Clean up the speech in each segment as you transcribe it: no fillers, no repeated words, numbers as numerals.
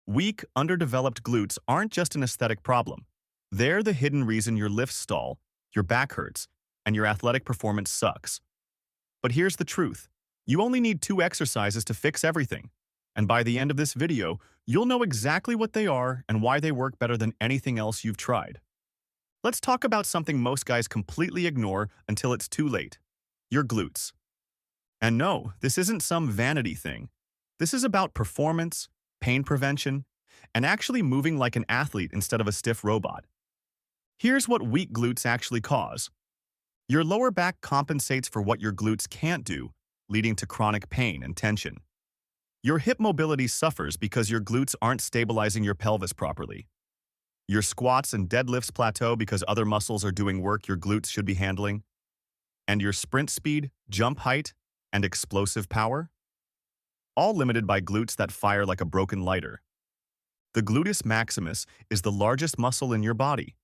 Weak, underdeveloped glutes aren't just an aesthetic problem. They're the hidden reason your lifts stall, your back hurts, and your athletic performance sucks. But here's the truth. You only need 2 exercises to fix everything. And by the end of this video, you'll know exactly what they are and why they work better than anything else you've tried. Let's talk about something most guys completely ignore until it's too late. Your glutes. And no, this isn't some vanity thing. This is about performance, pain prevention, and actually moving like an athlete instead of a stiff robot. Here's what weak glutes actually cause. Your lower back compensates for what your glutes can't do, leading to chronic pain and tension. Your hip mobility suffers because your glutes aren't stabilizing your pelvis properly. Your squats and deadlifts plateau because other muscles are doing work your glutes should be handling. And your sprint speed, jump height, and explosive power? All limited by glutes that fire like a broken lighter. The gluteus maximus is the largest muscle in your body.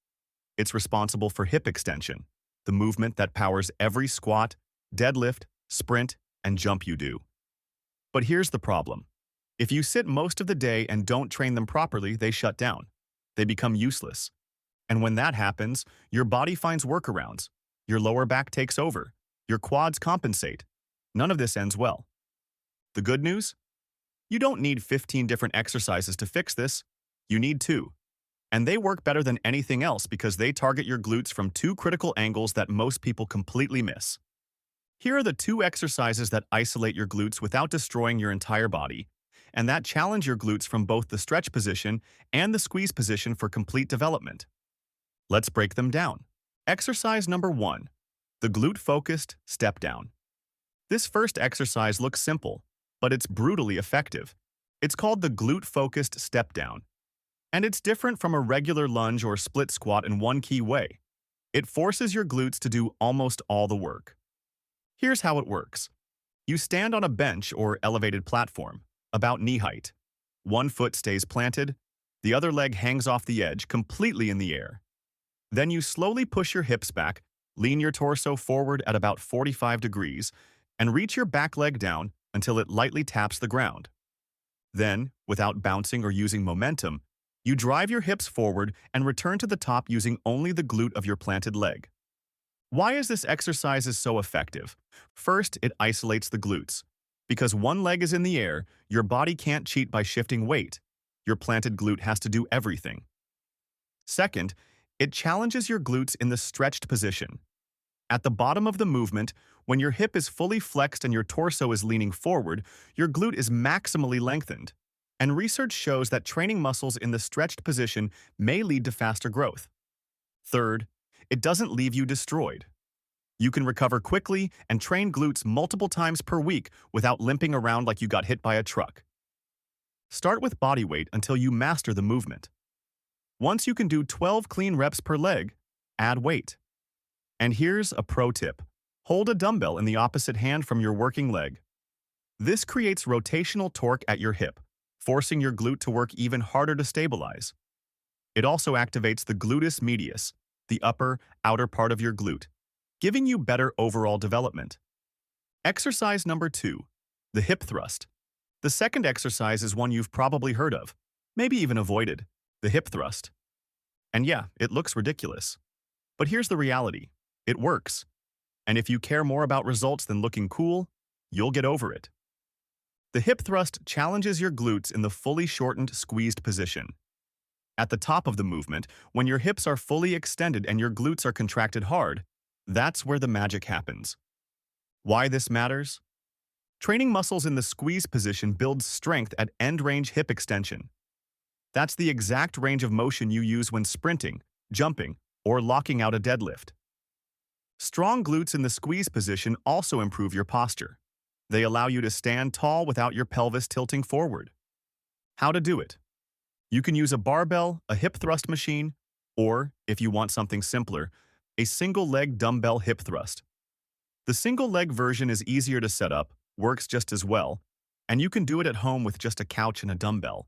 It's responsible for hip extension, the movement that powers every squat, deadlift, sprint, and jump you do. But here's the problem. If you sit most of the day and don't train them properly, they shut down. They become useless. And when that happens, your body finds workarounds. Your lower back takes over. Your quads compensate. None of this ends well. The good news? You don't need 15 different exercises to fix this. You need 2. And they work better than anything else because they target your glutes from 2 critical angles that most people completely miss. Here are the 2 exercises that isolate your glutes without destroying your entire body, and that challenge your glutes from both the stretch position and the squeeze position for complete development. Let's break them down. Exercise number 1, the Glute-Focused Step Down. This first exercise looks simple, but it's brutally effective. It's called the Glute-Focused Step Down, and it's different from a regular lunge or split squat in one key way. It forces your glutes to do almost all the work. Here's how it works. You stand on a bench or elevated platform, about knee height. One foot stays planted, the other leg hangs off the edge, completely in the air. Then you slowly push your hips back, lean your torso forward at about 45 degrees, and reach your back leg down until it lightly taps the ground. Then, without bouncing or using momentum, you drive your hips forward and return to the top using only the glute of your planted leg. Why is this exercise so effective? First, it isolates the glutes. Because one leg is in the air, your body can't cheat by shifting weight. Your planted glute has to do everything. Second, it challenges your glutes in the stretched position. At the bottom of the movement, when your hip is fully flexed and your torso is leaning forward, your glute is maximally lengthened. And research shows that training muscles in the stretched position may lead to faster growth. Third, it doesn't leave you destroyed. You can recover quickly and train glutes multiple times per week without limping around like you got hit by a truck. Start with body weight until you master the movement. Once you can do 12 clean reps per leg, add weight. And here's a pro tip. Hold a dumbbell in the opposite hand from your working leg. This creates rotational torque at your hip, forcing your glute to work even harder to stabilize. It also activates the gluteus medius, the outer part of your glute, giving you better overall development. Exercise number 2, the hip thrust. The second exercise is one you've probably heard of, maybe even avoided, the hip thrust. And yeah, it looks ridiculous. But here's the reality. It works. And if you care more about results than looking cool, you'll get over it. The hip thrust challenges your glutes in the fully shortened, squeezed position. At the top of the movement, when your hips are fully extended and your glutes are contracted hard, that's where the magic happens. Why this matters? Training muscles in the squeeze position builds strength at end-range hip extension. That's the exact range of motion you use when sprinting, jumping, or locking out a deadlift. Strong glutes in the squeeze position also improve your posture. They allow you to stand tall without your pelvis tilting forward. How to do it? You can use a barbell, a hip thrust machine, or, if you want something simpler, a single-leg dumbbell hip thrust. The single-leg version is easier to set up, works just as well, and you can do it at home with just a couch and a dumbbell.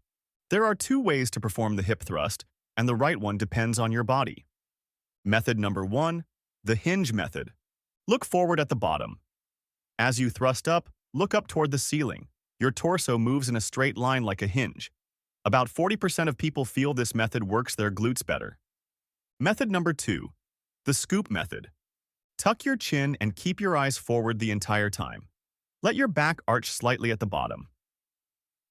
There are 2 ways to perform the hip thrust, and the right one depends on your body. Method number 1, the hinge method. Look forward at the bottom. As you thrust up, look up toward the ceiling. Your torso moves in a straight line like a hinge. About 40% of people feel this method works their glutes better. Method number 2, the scoop method. Tuck your chin and keep your eyes forward the entire time. Let your back arch slightly at the bottom.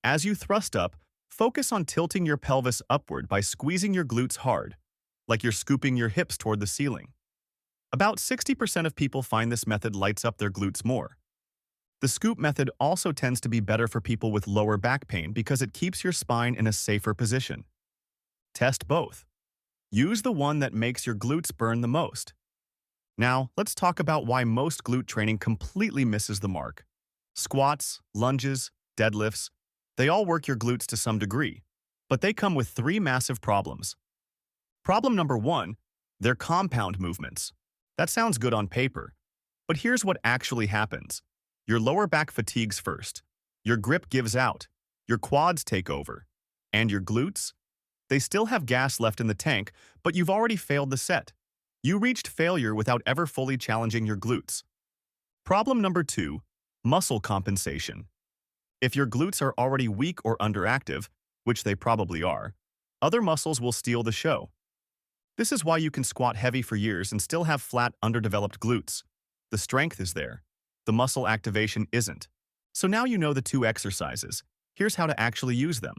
As you thrust up, focus on tilting your pelvis upward by squeezing your glutes hard, like you're scooping your hips toward the ceiling. About 60% of people find this method lights up their glutes more. The scoop method also tends to be better for people with lower back pain because it keeps your spine in a safer position. Test both. Use the one that makes your glutes burn the most. Now, let's talk about why most glute training completely misses the mark. Squats, lunges, deadlifts, they all work your glutes to some degree, but they come with 3 massive problems. Problem number 1, they're compound movements. That sounds good on paper, but here's what actually happens. Your lower back fatigues first, your grip gives out, your quads take over, and your glutes? They still have gas left in the tank, but you've already failed the set. You reached failure without ever fully challenging your glutes. Problem number 2, muscle compensation. If your glutes are already weak or underactive, which they probably are, other muscles will steal the show. This is why you can squat heavy for years and still have flat, underdeveloped glutes. The strength is there. The muscle activation isn't. So now you know the 2 exercises. Here's how to actually use them.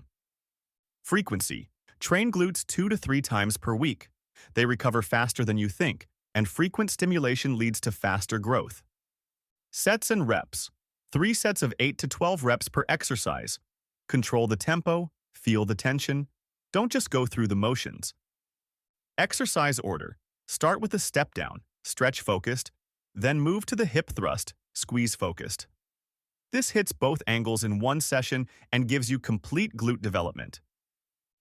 Frequency. Train glutes 2 to 3 times per week. They recover faster than you think, and frequent stimulation leads to faster growth. Sets and reps. 3 sets of 8 to 12 reps per exercise. Control the tempo, feel the tension. Don't just go through the motions. Exercise order. Start with a step down, stretch focused, then move to the hip thrust, squeeze focused. This hits both angles in one session and gives you complete glute development.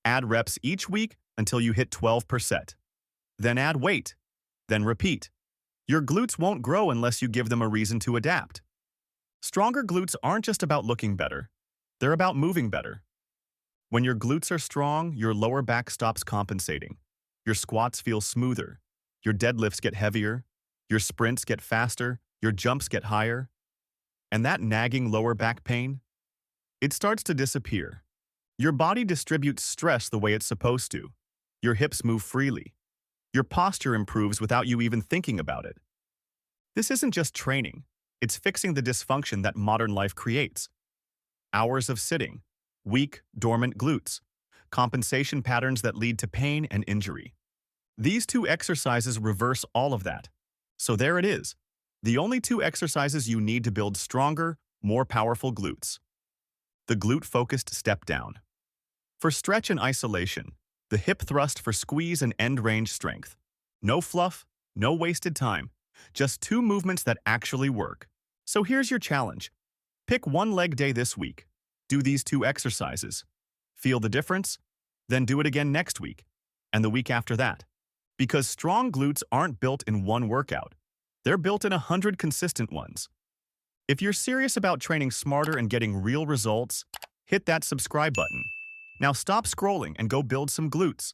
Add reps each week until you hit 12%. Then add weight. Then repeat. Your glutes won't grow unless you give them a reason to adapt. Stronger glutes aren't just about looking better. They're about moving better. When your glutes are strong, your lower back stops compensating. Your squats feel smoother. Your deadlifts get heavier. Your sprints get faster. Your jumps get higher. And that nagging lower back pain? It starts to disappear. Your body distributes stress the way it's supposed to. Your hips move freely. Your posture improves without you even thinking about it. This isn't just training. It's fixing the dysfunction that modern life creates. Hours of sitting, weak, dormant glutes, compensation patterns that lead to pain and injury. These 2 exercises reverse all of that. So there it is, the only 2 exercises you need to build stronger, more powerful glutes. The glute-focused step down. For stretch and isolation, the hip thrust for squeeze and end range strength. No fluff, no wasted time, just 2 movements that actually work. So here's your challenge. Pick 1 leg day this week. Do these 2 exercises. Feel the difference? Then do it again next week, and the week after that. Because strong glutes aren't built in 1 workout. They're built in 100 consistent ones. If you're serious about training smarter and getting real results, hit that subscribe button. Now stop scrolling and go build some glutes.